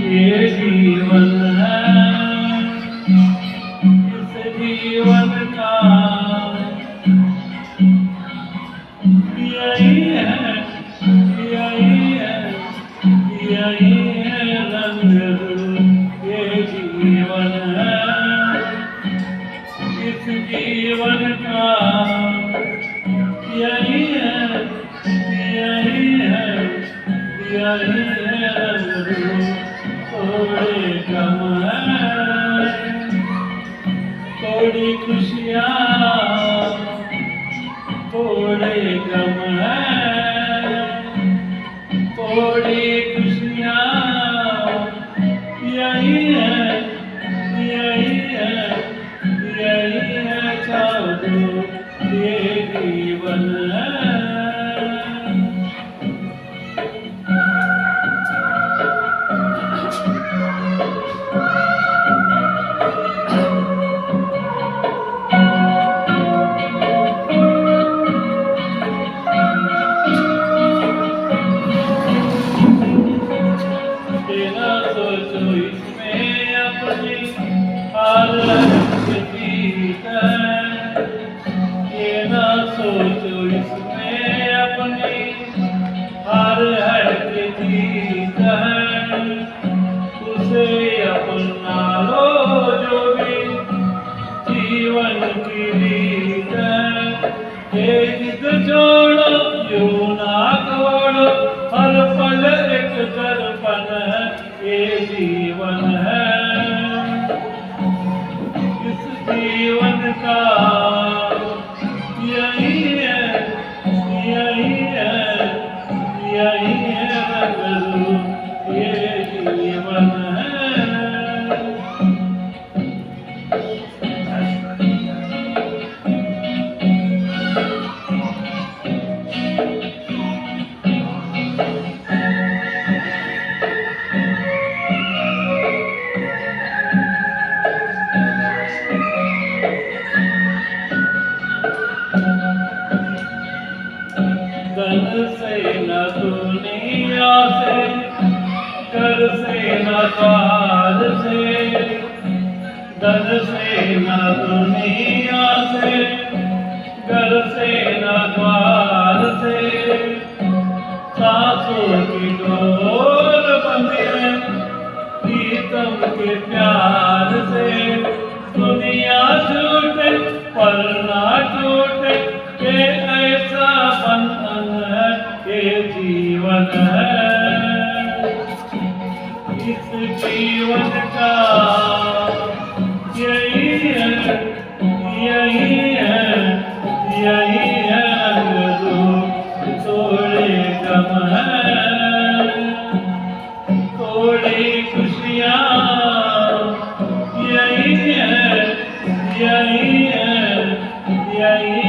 ये जीवन है, इस जीवन का यही है, यही है, यही है रंग। ये जीवन है, इस जीवन का यही है, यही है, यही है रंग। थोड़े गम है, थोड़ी खुशियाँ, थोड़े गम है, थोड़ी खुशियाँ, यही है, यही है, यही है जादू, ये जीवन है। तेरा सोचो इसमें अपनी हालत जीत है, ये ना सोचो इसमें अपनी हार है कि जीत है। उसे अपना लो जो भी जीवन की रीत है। ये जिद जोड़ो यूं ना तोड़ो, हर पल एक दर्पण है, ये जीवन है। इस जीवन का यही है, यही है, यही है रंग, ये जीवन है। धन से न दुनिया से, घर से न द्वार से, धन से न दुनिया से, घर से न द्वार से, सांसों की डोर बंधी है प्रीतम के प्यार से। दुनिया छूटे पर ना छूटे, ये ऐसा बंधन है, ये जीवन है। इस जीवन का यही है, यही है, यही है रंग। थोड़े गम है, थोड़ी खुशियाँ, यही है, यही है, यही